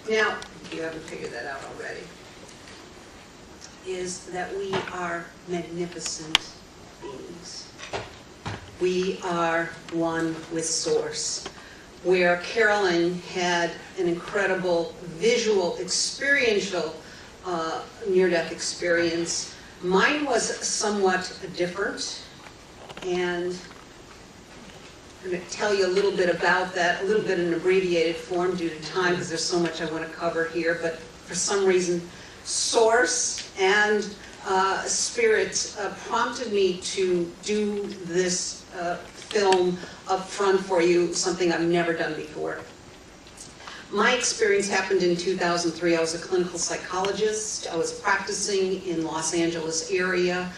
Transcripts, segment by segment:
Now, if you haven't figured that out already, is that we are magnificent beings. We are one with Source. Where Carolyn had an incredible visual, experiential near-death experience, mine was somewhat different, and I'm going to tell you a little bit about that, a little bit in an abbreviated form due to time, because there's so much I want to cover here, but for some reason, Source and Spirit prompted me to do this film up front for you, something I've never done before. My experience happened in 2003. I was a clinical psychologist. I was practicing in Los Angeles area,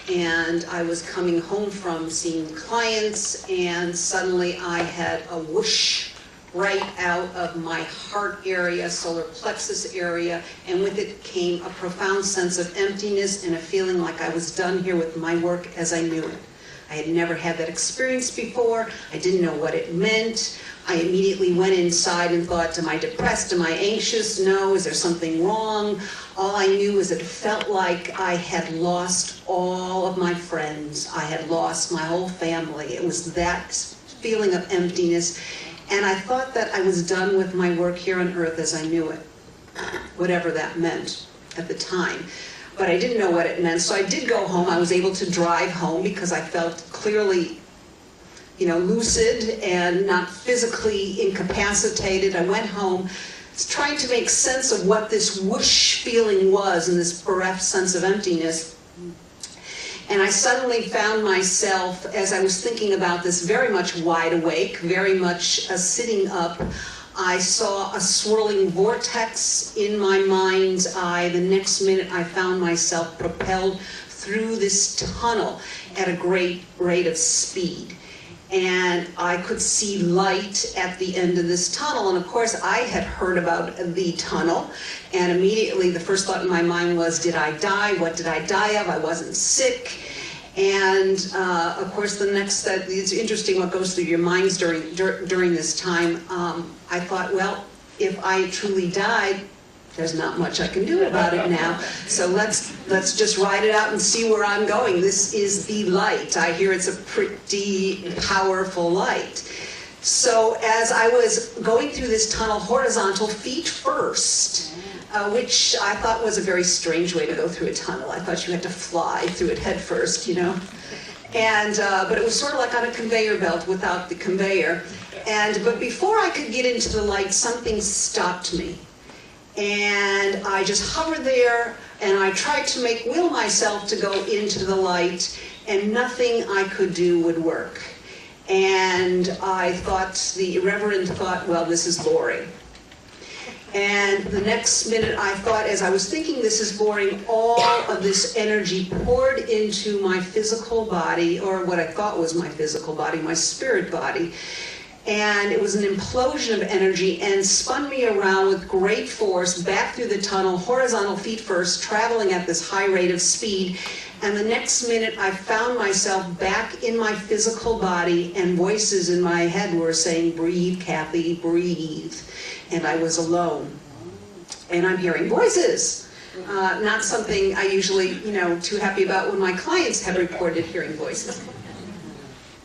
and I was coming home from seeing clients, and suddenly I had a whoosh right out of my heart area, solar plexus area, and with it came a profound sense of emptiness and a feeling like I was done here with my work as I knew it. I had never had that experience before. I didn't know what it meant. I immediately went inside and thought, am I depressed? Am I anxious? No. Is there something wrong? All I knew is it felt like I had lost all of my friends. I had lost my whole family. It was that feeling of emptiness. And I thought that I was done with my work here on earth as I knew it, whatever that meant at the time. But I didn't know what it meant, so I did go home. I was able to drive home because I felt clearly, lucid and not physically incapacitated. I went home trying to make sense of what this whoosh feeling was and this bereft sense of emptiness. And I suddenly found myself, as I was thinking about this, very much wide awake, very much sitting up. I saw a swirling vortex in my mind's eye. The next minute I found myself propelled through this tunnel at a great rate of speed. And I could see light at the end of this tunnel. And of course I had heard about the tunnel, and immediately the first thought in my mind was, did I die? What did I die of? I wasn't sick. And of course, the next step, it's interesting what goes through your minds during this time. I thought, well, if I truly died, there's not much I can do about it now. So let's just ride it out and see where I'm going. This is the light. I hear it's a pretty powerful light. So as I was going through this tunnel, horizontal, feet first, which I thought was a very strange way to go through a tunnel. I thought you had to fly through it head first, And, but it was sort of like on a conveyor belt without the conveyor. But before I could get into the light, something stopped me. And I just hovered there, and I tried to will myself to go into the light, and nothing I could do would work. And I thought, the irreverent thought, well, this is boring. And the next minute I thought, as I was thinking this is boring, all of this energy poured into my physical body, or what I thought was my physical body, my spirit body. And it was an implosion of energy and spun me around with great force back through the tunnel, horizontal feet first, traveling at this high rate of speed. And the next minute I found myself back in my physical body, and voices in my head were saying, breathe, Kathy, breathe. And I was alone. And I'm hearing voices. Not something I usually, too happy about when my clients have reported hearing voices.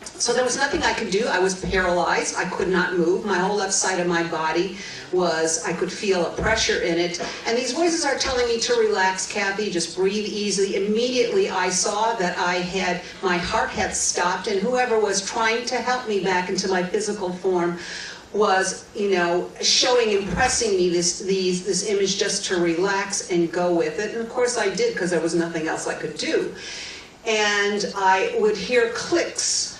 So there was nothing I could do. I was paralyzed. I could not move. My whole left side of my body I could feel a pressure in it. And these voices are telling me to relax, Kathy, just breathe easily. Immediately I saw that my heart had stopped, and whoever was trying to help me back into my physical form was, impressing me this image just to relax and go with it. And of course I did, because there was nothing else I could do. And I would hear clicks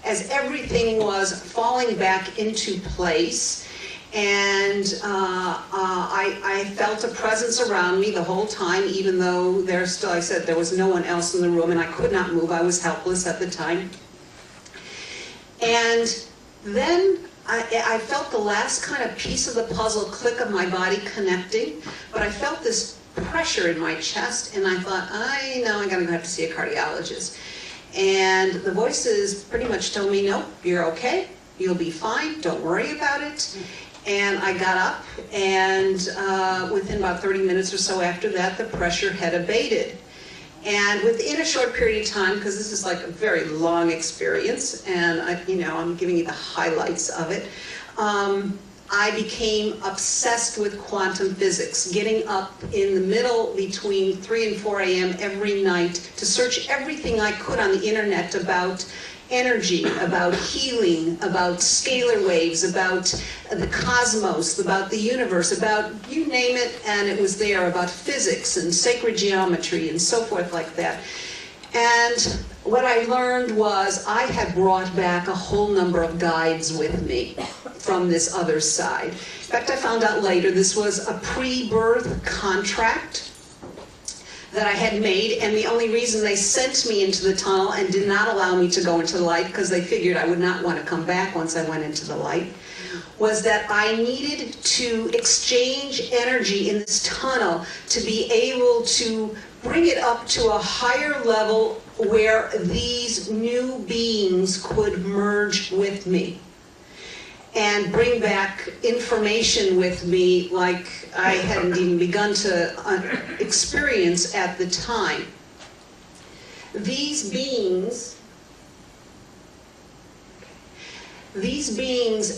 as everything was falling back into place. And I felt a presence around me the whole time, even though there was no one else in the room, and I could not move. I was helpless at the time. And then I felt the last kind of piece of the puzzle click of my body connecting, but I felt this pressure in my chest, and I thought, I know I'm going to have to see a cardiologist. And the voices pretty much told me, no, you're okay, you'll be fine, don't worry about it. And I got up, and within about 30 minutes or so after that, the pressure had abated. And within a short period of time, because this is like a very long experience, and I'm giving you the highlights of it, I became obsessed with quantum physics, getting up in the middle between 3 and 4 a.m. every night to search everything I could on the internet about energy, about healing, about scalar waves, about the cosmos, about the universe, about you name it, and it was there, about physics and sacred geometry and so forth like that. And what I learned was I had brought back a whole number of guides with me from this other side. In fact, I found out later this was a pre-birth contract that I had made, and the only reason they sent me into the tunnel and did not allow me to go into the light, because they figured I would not want to come back once I went into the light, was that I needed to exchange energy in this tunnel to be able to bring it up to a higher level where these new beings could merge with me and bring back information with me like I hadn't even begun to experience at the time. These beings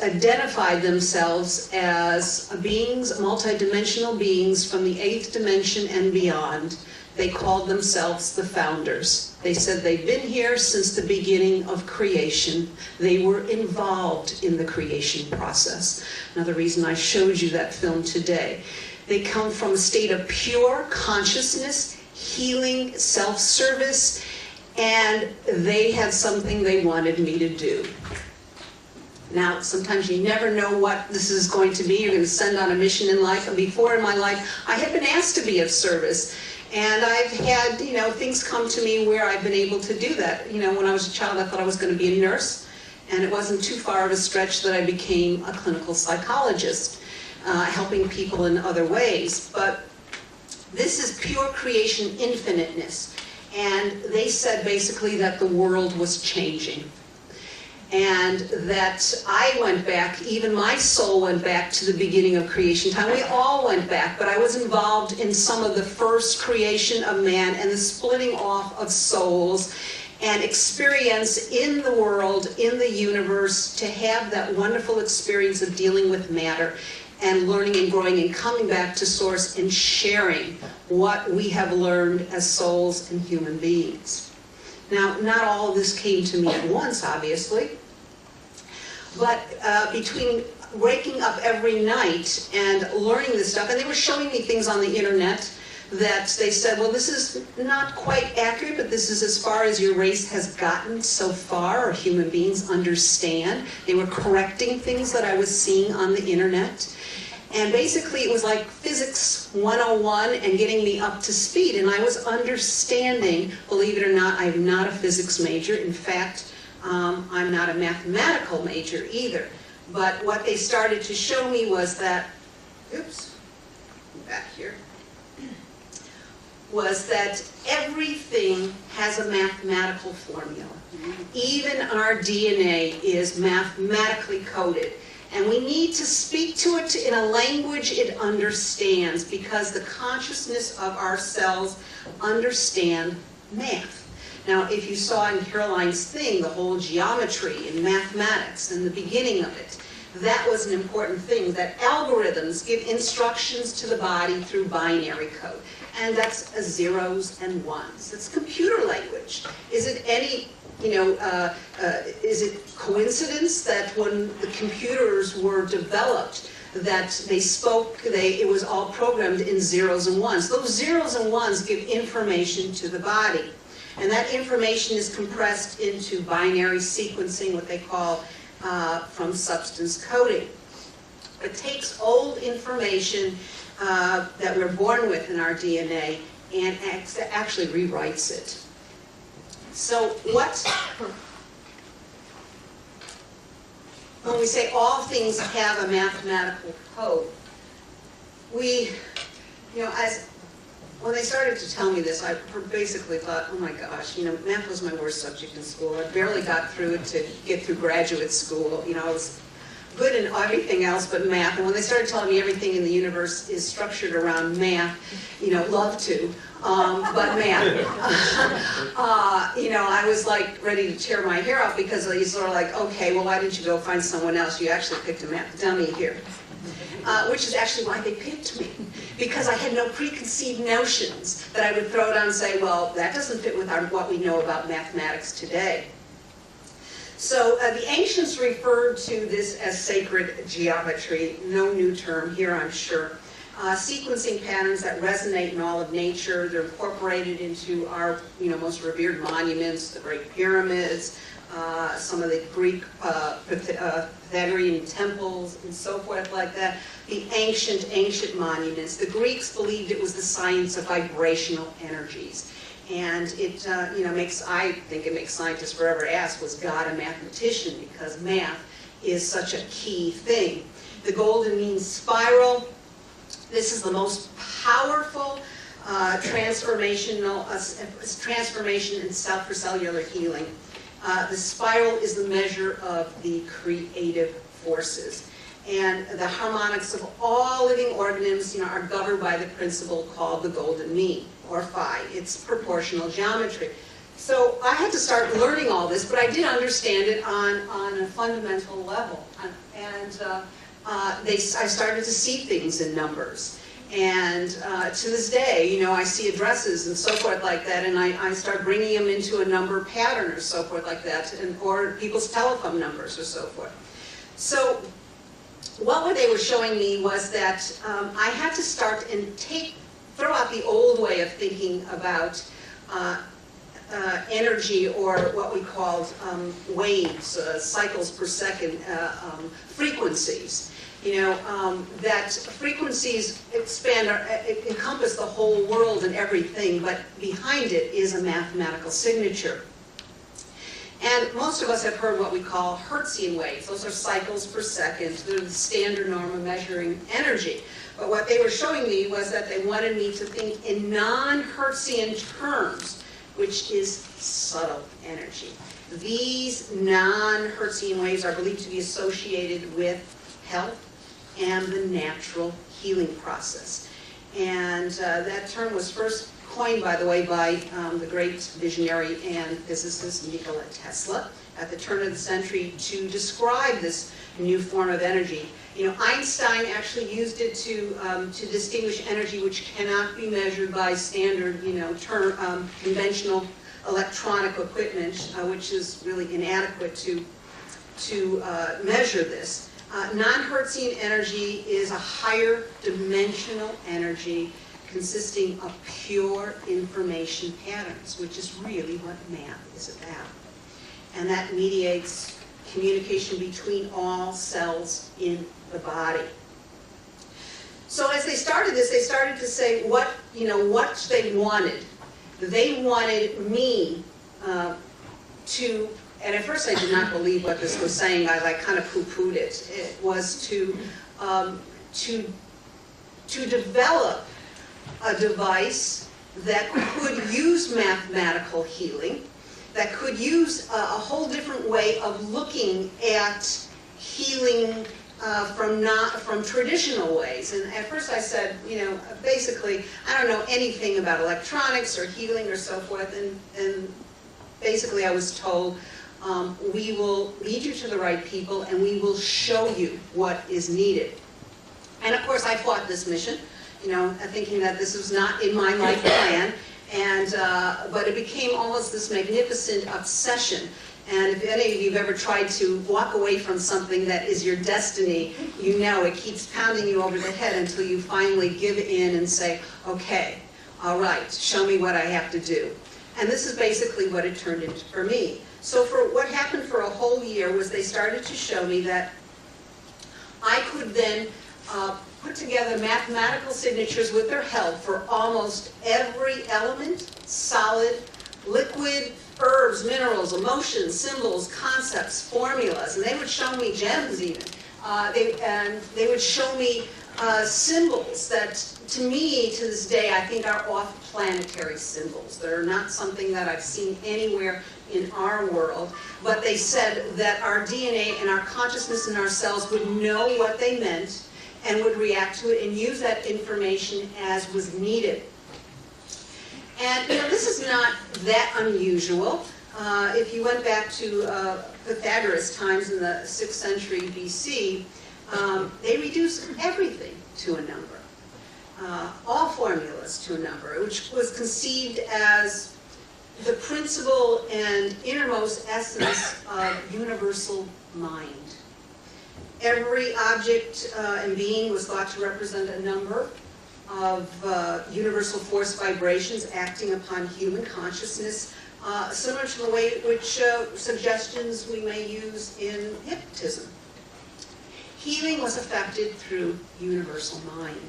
identified themselves as beings, multidimensional beings from the 8th dimension and beyond. They called themselves the founders. They said they've been here since the beginning of creation. They were involved in the creation process. Another reason I showed you that film today. They come from a state of pure consciousness, healing, self-service, and they had something they wanted me to do. Now, sometimes you never know what this is going to be. You're going to send on a mission in life. And before in my life, I had been asked to be of service. And I've had, things come to me where I've been able to do that. When I was a child, I thought I was going to be a nurse. And it wasn't too far of a stretch that I became a clinical psychologist, helping people in other ways. But this is pure creation infiniteness. And they said basically that the world was changing. And that I went back, even my soul went back to the beginning of creation time. We all went back, but I was involved in some of the first creation of man and the splitting off of souls and experience in the world, in the universe, to have that wonderful experience of dealing with matter and learning and growing and coming back to source and sharing what we have learned as souls and human beings. Now, not all of this came to me at once, obviously. But between waking up every night and learning this stuff, and they were showing me things on the internet that they said, well, this is not quite accurate, but this is as far as your race has gotten so far, or human beings understand. They were correcting things that I was seeing on the internet. And basically it was like physics 101 and getting me up to speed. And I was understanding, believe it or not, I'm not a physics major. In fact, I'm not a mathematical major either. But what they started to show me was that, back here, was that everything has a mathematical formula. Even our DNA is mathematically coded. And we need to speak to it in a language it understands, because the consciousness of our cells understand math. Now, if you saw in Caroline's thing, the whole geometry and mathematics and the beginning of it, that was an important thing, that algorithms give instructions to the body through binary code. And that's zeros and ones. It's computer language. Is it any, is it coincidence that when the computers were developed, that it was all programmed in zeros and ones? Those zeros and ones give information to the body. And that information is compressed into binary sequencing, what they call from substance coding. It takes old information that we're born with in our DNA and actually rewrites it. So when we say all things have a mathematical code, as when they started to tell me this, I basically thought, oh my gosh, math was my worst subject in school. I barely got through it to get through graduate school. I was good in everything else but math. And when they started telling me everything in the universe is structured around math, love to, but math. I was like ready to tear my hair out because they sort of like, okay, well, why didn't you go find someone else? You actually picked a math dummy here. Which is actually why they picked me, because I had no preconceived notions that I would throw down and say, well, that doesn't fit with what we know about mathematics today. So the ancients referred to this as sacred geometry, no new term here, I'm sure. Sequencing patterns that resonate in all of nature. They're incorporated into our most revered monuments, the Great Pyramids, some of the Greek Pythagorean temples and so forth like that. The ancient monuments. The Greeks believed it was the science of vibrational energies. And it I think it makes scientists forever ask, was God a mathematician? Because math is such a key thing. The golden mean spiral. This is the most powerful transformation in for cellular healing. The spiral is the measure of the creative forces. And the harmonics of all living organisms are governed by the principle called the golden mean, or phi. It's proportional geometry. So I had to start learning all this, but I did understand it on a fundamental level. And I started to see things in numbers. And to this day, I see addresses and so forth like that, and I start bringing them into a number pattern or so forth like that, or people's telephone numbers or so forth. So what they were showing me was that I had to start and throw out the old way of thinking about energy, or what we called waves, cycles per second, frequencies. That frequencies encompass the whole world and everything, but behind it is a mathematical signature. And most of us have heard what we call Hertzian waves. Those are cycles per second. They're the standard norm of measuring energy. But what they were showing me was that they wanted me to think in non-Hertzian terms, which is subtle energy. These non-Hertzian waves are believed to be associated with health and the natural healing process. And that term was first coined, by the way, by the great visionary and physicist Nikola Tesla at the turn of the century to describe this new form of energy. Einstein actually used it to distinguish energy which cannot be measured by standard, conventional electronic equipment, which is really inadequate to measure this. Non-Hertzian energy is a higher dimensional energy consisting of pure information patterns, which is really what math is about. And that mediates communication between all cells in the body. So as they started this, they started to say what they wanted. They wanted me to, and at first I did not believe what this was saying. I kind of poo-pooed it. It was to develop a device that could use mathematical healing, that could use a whole different way of looking at healing from traditional ways. And at first I said, basically, I don't know anything about electronics or healing or so forth. And basically I was told, we will lead you to the right people and we will show you what is needed. And of course I fought this mission, thinking that this was not in my life plan. But it became almost this magnificent obsession. And if any of you have ever tried to walk away from something that is your destiny, it keeps pounding you over the head until you finally give in and say, okay, all right, show me what I have to do. And this is basically what it turned into for me. So what happened for a whole year was they started to show me that I could then put together mathematical signatures with their help for almost every element, solid, liquid, herbs, minerals, emotions, symbols, concepts, formulas. And they would show me gems even, They would show me symbols that, to me, to this day, I think are off-planetary symbols. They're not something that I've seen anywhere in our world, but they said that our DNA and our consciousness in our cells would know what they meant and would react to it and use that information as was needed. And this is not that unusual. If you went back to Pythagoras' times in the 6th century BC, they reduced everything to a number, all formulas to a number, which was conceived as the principle and innermost essence of universal mind. Every object and being was thought to represent a number of universal force vibrations acting upon human consciousness, similar to the way which suggestions we may use in hypnotism. Healing was effected through universal mind.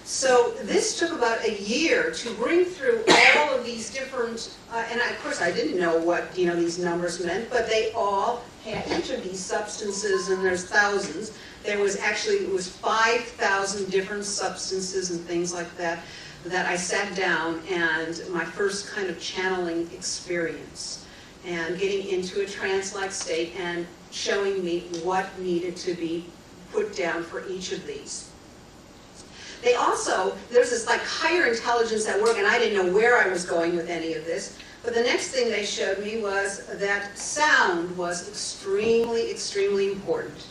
So this took about a year to bring through all of these different, and of course I didn't know what these numbers meant, but they all had each of these substances, and there's thousands. There was actually, it was 5,000 different substances and things like that, that I sat down and my first kind of channeling experience and getting into a trance-like state and showing me what needed to be put down for each of these. They also, there's this like higher intelligence at work, and I didn't know where I was going with any of this, but the next thing they showed me was that sound was extremely, extremely important.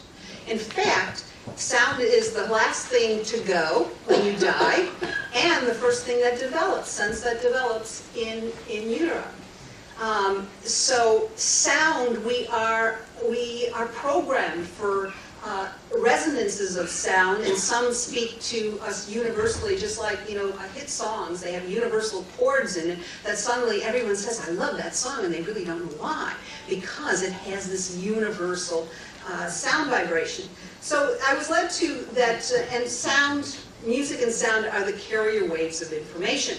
In fact, sound is the last thing to go when you die, and the first thing that develops, sense that develops in utero. So sound, we are programmed for resonances of sound, and some speak to us universally, just like, hit songs, they have universal chords in it, that suddenly everyone says, I love that song, and they really don't know why, because it has this universal sound vibration. So I was led to that, and sound, music and sound are the carrier waves of information,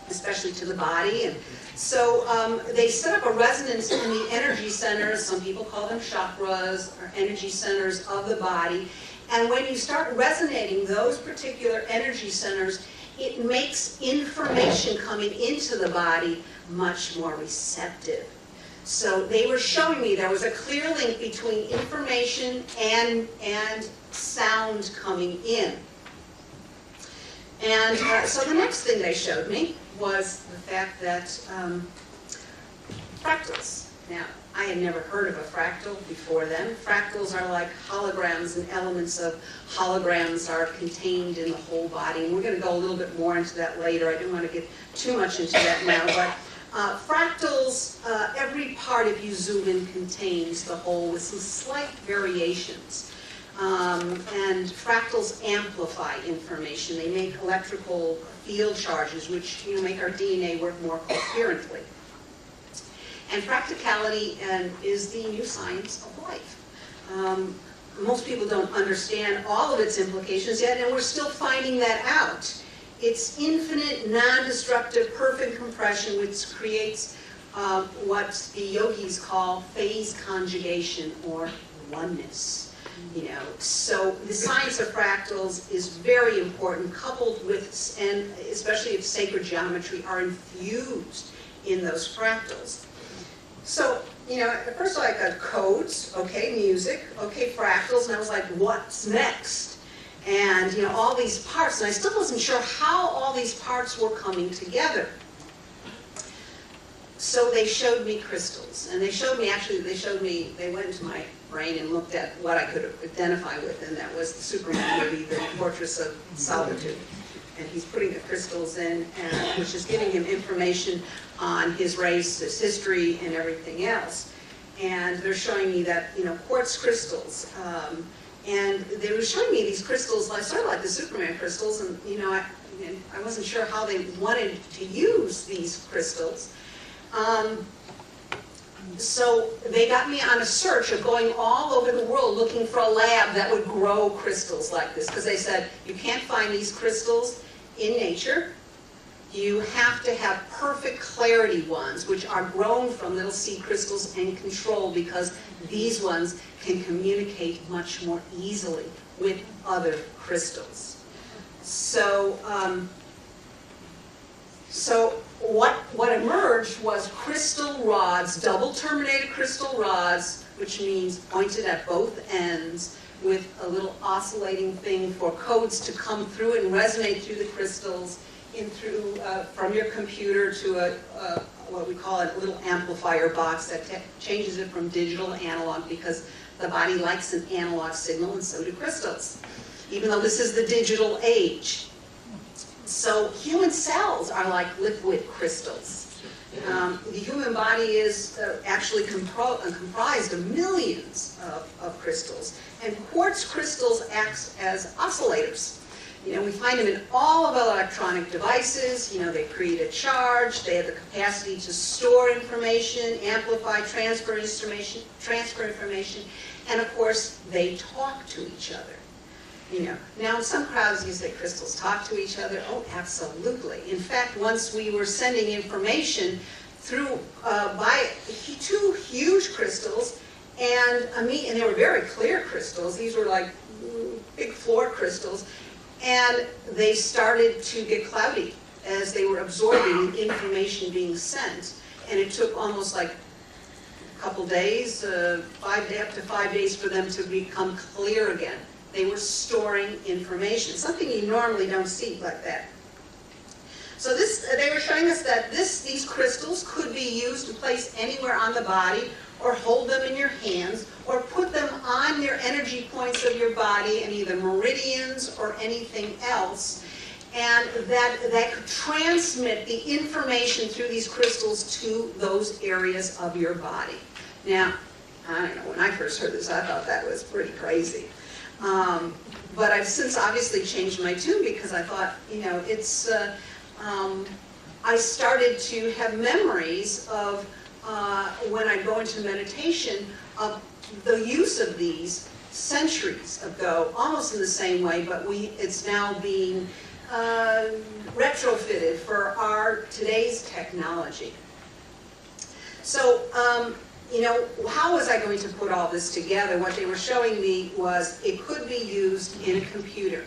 especially to the body. And so they set up a resonance in the energy centers, some people call them chakras, or energy centers of the body. And when you start resonating those particular energy centers, it makes information coming into the body much more receptive. So they were showing me there was a clear link between information and sound coming in. And so the next thing they showed me was the fact that fractals. Now, I had never heard of a fractal before then. Fractals are like holograms, and elements of holograms are contained in the whole body. And we're going to go a little bit more into that later. I didn't want to get too much into that now, but fractals, every part, if you zoom in, contains the whole with some slight variations. And fractals amplify information. They make electrical field charges, which make our DNA work more coherently. And practicality is the new science of life. Most people don't understand all of its implications yet, and we're still finding that out. It's infinite, non-destructive, perfect compression, which creates what the yogis call phase conjugation, or oneness. So the science of fractals is very important, coupled with, and especially if sacred geometry are infused in those fractals. So, at first I got codes, okay, music, okay, fractals, and I was like, what's next? And, all these parts, and I still wasn't sure how all these parts were coming together. So they showed me crystals, and they went into my brain and looked at what I could identify with, and that was the Superman movie, The Fortress of Solitude. And he's putting the crystals in, which is giving him information on his race, his history, and everything else. And they're showing me that, quartz crystals. And they were showing me these crystals, sort of like the Superman crystals, and I wasn't sure how they wanted to use these crystals. So they got me on a search of going all over the world looking for a lab that would grow crystals like this, because they said, you can't find these crystals in nature. You have to have perfect clarity ones, which are grown from little seed crystals and controlled, because these ones can communicate much more easily with other crystals. So, what emerged was crystal rods, double terminated crystal rods, which means pointed at both ends, with a little oscillating thing for codes to come through and resonate through the crystals in through from your computer to what we call a little amplifier box that changes it from digital to analog, because the body likes an analog signal, and so do crystals, even though this is the digital age. So human cells are like liquid crystals. The human body is actually comprised of millions of crystals, and quartz crystals act as oscillators. You know, we find them in all of our electronic devices. You know, they create a charge, they have the capacity to store information, amplify, transfer information, and of course, they talk to each other. You know, now in some crowds you say crystals talk to each other. Oh, absolutely. In fact, once we were sending information through by two huge crystals, and they were very clear crystals. These were like big floor crystals. And they started to get cloudy as they were absorbing information being sent. And it took almost like a couple days, up to 5 days for them to become clear again. They were storing information, something you normally don't see like that. So they were showing us that these crystals could be used to place anywhere on the body, or hold them in your hands, or put them on your energy points of your body, and either meridians or anything else, and that could transmit the information through these crystals to those areas of your body. Now, I don't know, when I first heard this, I thought that was pretty crazy. But I've since obviously changed my tune, because I thought, you know, it's, I started to have memories of when I go into meditation, of the use of these centuries ago, almost in the same way, but it's now being retrofitted for our today's technology. So, you know, how was I going to put all this together? What they were showing me was it could be used in a computer.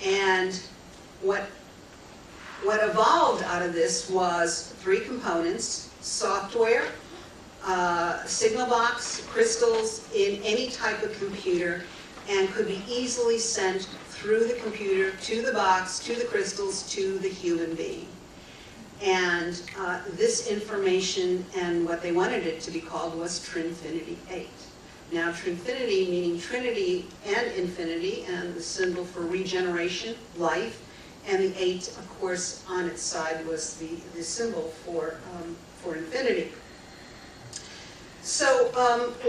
And what evolved out of this was 3 components: software, signal box, crystals in any type of computer, and could be easily sent through the computer to the box, to the crystals, to the human being. And this information, and what they wanted it to be called, was Trinfinity 8. Now, Trinfinity meaning Trinity and infinity, and the symbol for regeneration, life, and the 8, of course, on its side was the symbol for infinity. So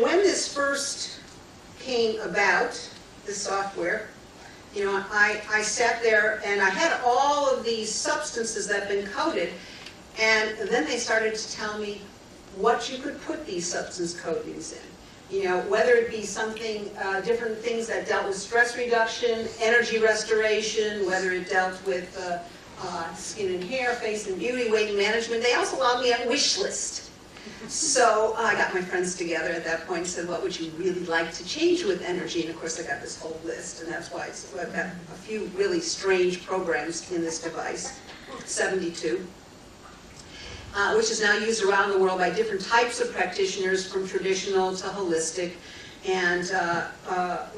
when this first came about, the software, you know, I sat there and I had all of these substances that had been coded, and then they started to tell me what you could put these substance codings in. You know, whether it be something, different things that dealt with stress reduction, energy restoration, whether it dealt with skin and hair, face and beauty, weight management. They also allowed me a wish list. So I got my friends together at that point and said, what would you really like to change with energy? And of course I got this whole list, and that's why I've got a few really strange programs in this device, 72. Which is now used around the world by different types of practitioners, from traditional to holistic. And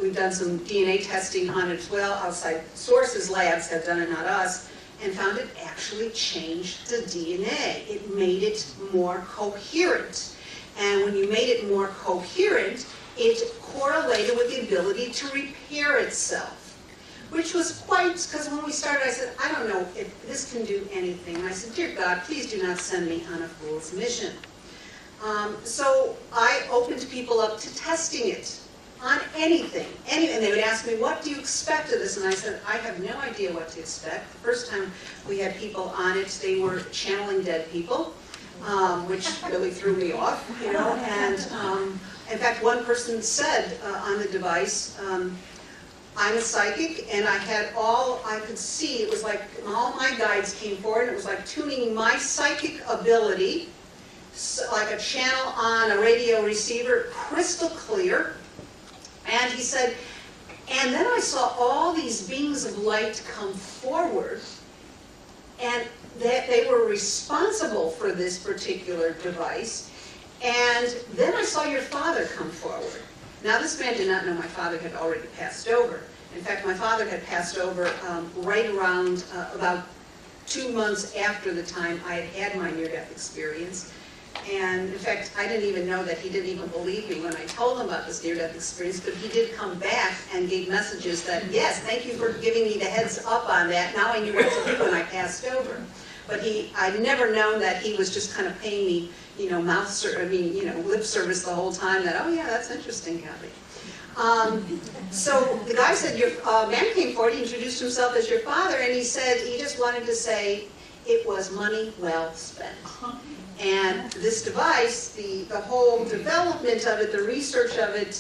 we've done some DNA testing on it as well. Outside sources, labs have done it, not us, and found it actually changed the DNA. It made it more coherent. And when you made it more coherent, it correlated with the ability to repair itself. Which was quite, because when we started, I said, I don't know if this can do anything. And I said, dear God, please do not send me on a fool's mission. So I opened people up to testing it on anything. And they would ask me, what do you expect of this? And I said, I have no idea what to expect. The first time we had people on it, they were channeling dead people, which really threw me off, you know. And in fact, one person said on the device, I'm a psychic, and I had all I could see. It was like all my guides came forward, and it was like tuning my psychic ability, like a channel on a radio receiver, crystal clear. And he said, and then I saw all these beings of light come forward, and that they were responsible for this particular device. And then I saw your father come forward. Now, this man did not know my father had already passed over. In fact, my father had passed over right around about 2 months after the time I had had my near-death experience. And in fact, I didn't even know that he didn't even believe me when I told him about this near-death experience, but he did come back and gave messages that, yes, thank you for giving me the heads up on that. Now I knew what to do when I passed over. But I'd never known that he was just kind of paying me, lip service the whole time. That, oh yeah, that's interesting, Kathy. So the guy said, your man came forward, he introduced himself as your father, and he said he just wanted to say it was money well spent. And this device, the whole development of it, the research of it,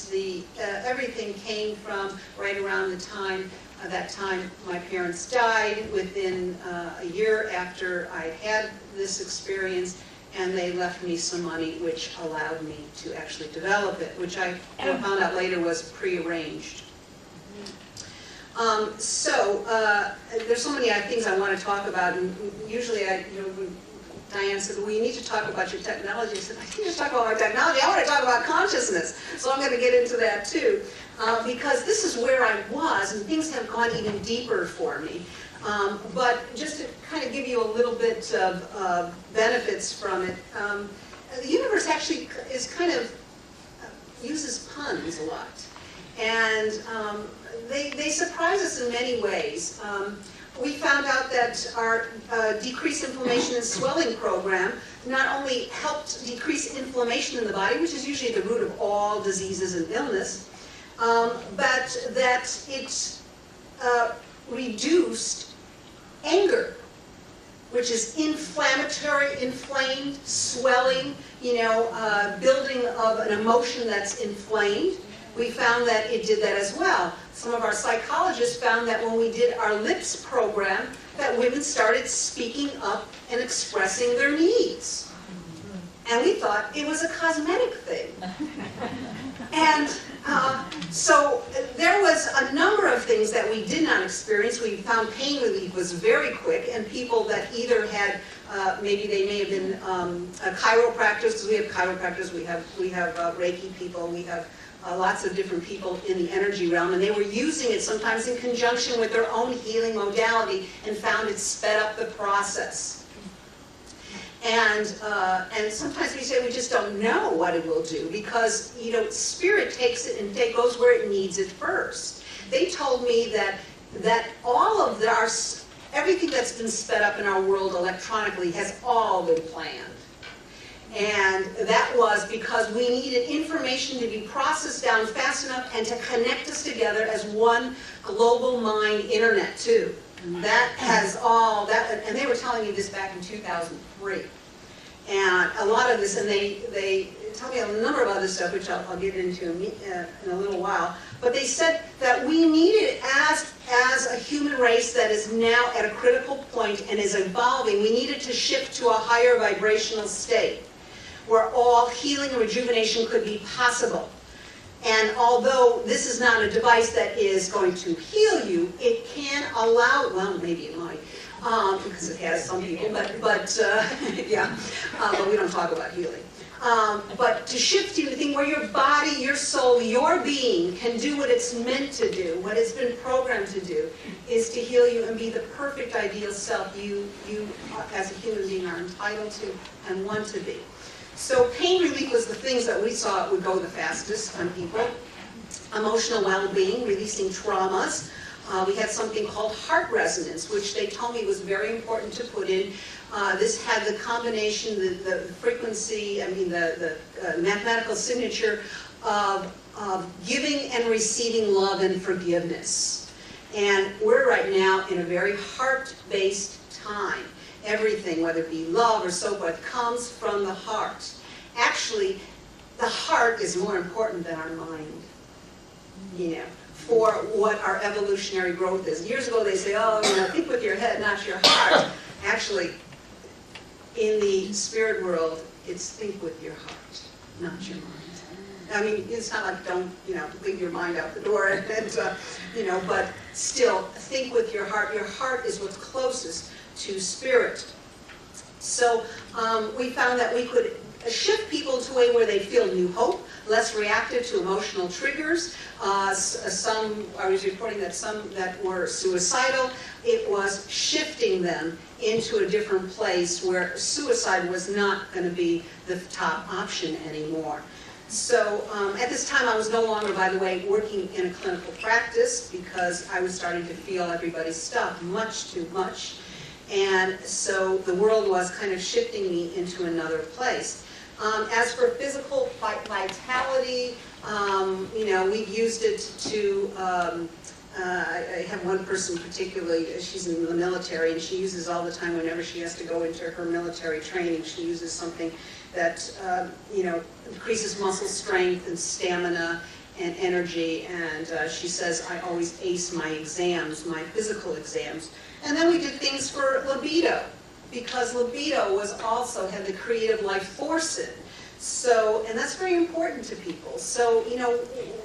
everything came from right around the time. That time my parents died within a year after I had this experience, and they left me some money which allowed me to actually develop it, which I found out later was prearranged. There's so many things I want to talk about, and usually Diane said, well, you need to talk about your technology. I said, I need to talk about my technology. I want to talk about consciousness. So I'm going to get into that too. Because this is where I was, and things have gone even deeper for me. But just to kind of give you a little bit of benefits from it, the universe actually is kind of uses puns a lot. And they surprise us in many ways. We found out that our decreased inflammation and swelling program not only helped decrease inflammation in the body, which is usually the root of all diseases and illness, but that it reduced anger, which is inflammatory, inflamed, swelling, building of an emotion that's inflamed. We found that it did that as well. Some of our psychologists found that when we did our LIPS program, that women started speaking up and expressing their needs. And we thought it was a cosmetic thing. And so there was a number of things that we did not experience. We found pain relief was very quick, and people that either had, maybe they may have been chiropractors, because we have chiropractors, we have Reiki people, we have lots of different people in the energy realm, and they were using it sometimes in conjunction with their own healing modality and found it sped up the process. And sometimes we say we just don't know what it will do because, spirit takes it and goes where it needs it first. They told me that all of everything that's been sped up in our world electronically has all been planned. And that was because we needed information to be processed down fast enough and to connect us together as one global mind internet too. That has all that, and they were telling me this back in 2003. And a lot of this, and they tell me a number of other stuff, which I'll get into in a little while. But they said that we needed, as a human race that is now at a critical point and is evolving, we needed to shift to a higher vibrational state where all healing and rejuvenation could be possible. And although this is not a device that is going to heal you, it can allow, well, maybe it might, because it has some people, but yeah, but we don't talk about healing. But to shift you to the thing where your body, your soul, your being can do what it's meant to do, what it's been programmed to do, is to heal you and be the perfect ideal self you as a human being are entitled to and want to be. So pain relief was the things that we saw would go the fastest on people. Emotional well-being, releasing traumas. We had something called heart resonance, which they told me was very important to put in. This had the combination, the frequency, the mathematical signature of giving and receiving love and forgiveness. And we're right now in a very heart-based time. Everything, whether it be love or so forth, comes from the heart. Actually, the heart is more important than our mind. for what our evolutionary growth is. Years ago they say, oh, think with your head, not your heart. Actually, in the spirit world, it's think with your heart, not your mind. I mean, it's not like don't, leave your mind out the door, but still, think with your heart. Your heart is what's closest to spirit. So we found that we could shift people to a way where they feel new hope, less reactive to emotional triggers. I was reporting that some that were suicidal, it was shifting them into a different place where suicide was not going to be the top option anymore. So at this time I was no longer, by the way, working in a clinical practice because I was starting to feel everybody's stuff much too much. And so the world was kind of shifting me into another place. As for physical vitality, we've used it to, I have one person particularly, she's in the military, and she uses all the time whenever she has to go into her military training, she uses something that, increases muscle strength and stamina and energy, and she says, I always ace my exams, my physical exams. And then we did things for libido, because libido was also had the creative life force in. So, and that's very important to people. So,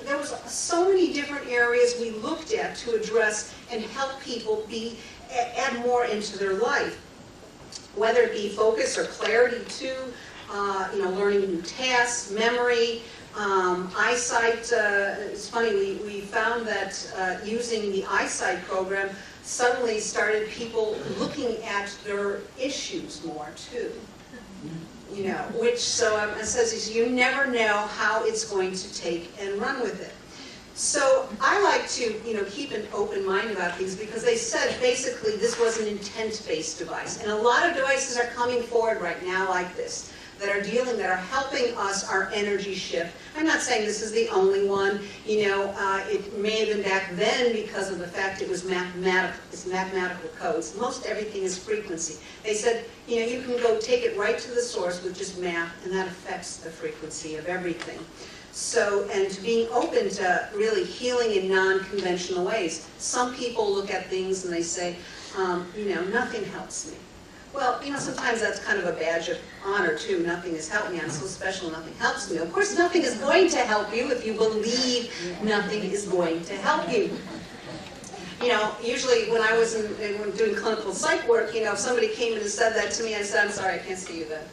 there was so many different areas we looked at to address and help people add more into their life, whether it be focus or clarity too, learning new tasks, memory, eyesight. It's funny, we found that using the eyesight program suddenly started people looking at their issues more too. Which it says you never know how it's going to take and run with it. So I like to keep an open mind about things because they said basically this was an intent-based device, and a lot of devices are coming forward right now like this that are helping us our energy shift. I'm not saying this is the only one. It may have been back then because of the fact it was mathematical. It's mathematical codes. Most everything is frequency. They said, you can go take it right to the source with just math, and that affects the frequency of everything. So, and to being open to really healing in non-conventional ways. Some people look at things and they say, nothing helps me. Well, sometimes that's kind of a badge of honor, too. Nothing has helped me. I'm so special, nothing helps me. Of course, nothing is going to help you if you believe nothing is going to help you. Usually when I was doing clinical psych work, if somebody came in and said that to me, I said, I'm sorry, I can't see you then.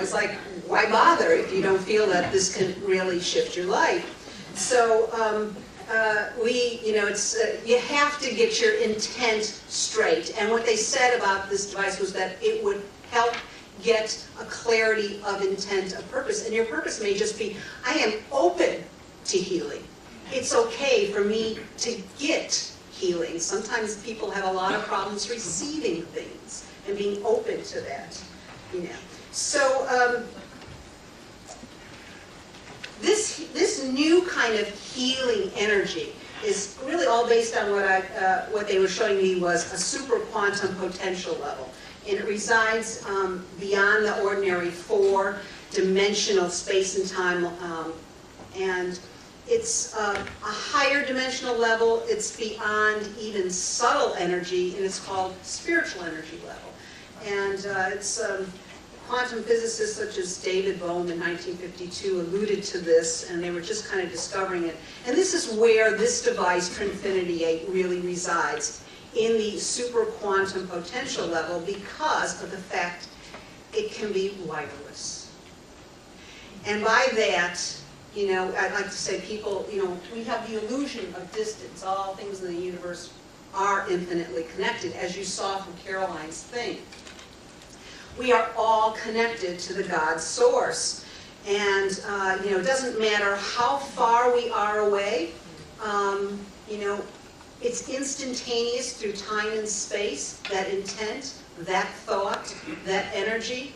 It's like, why bother if you don't feel that this can really shift your life? So, you have to get your intent straight. And what they said about this device was that it would help get a clarity of intent, of purpose. And your purpose may just be, I am open to healing. It's okay for me to get healing. Sometimes people have a lot of problems receiving things and being open to that. So, this new kind of healing energy is really all based on what they were showing me was a super quantum potential level, and it resides beyond the ordinary four-dimensional space and time, and it's a higher dimensional level. It's beyond even subtle energy, and it's called spiritual energy level, and it's. Quantum physicists such as David Bohm in 1952 alluded to this, and they were just kind of discovering it. And this is where this device, Trinfinity 8, really resides, in the super quantum potential level because of the fact it can be wireless. And by that, I'd like to say people, we have the illusion of distance. All things in the universe are infinitely connected, as you saw from Caroline's thing. We are all connected to the God source. And, it doesn't matter how far we are away, it's instantaneous through time and space, that intent, that thought, that energy.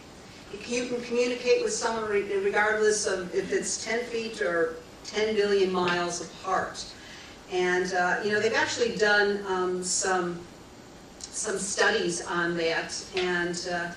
You can communicate with someone regardless of if it's 10 feet or 10 billion miles apart. And, they've actually done some studies on that, and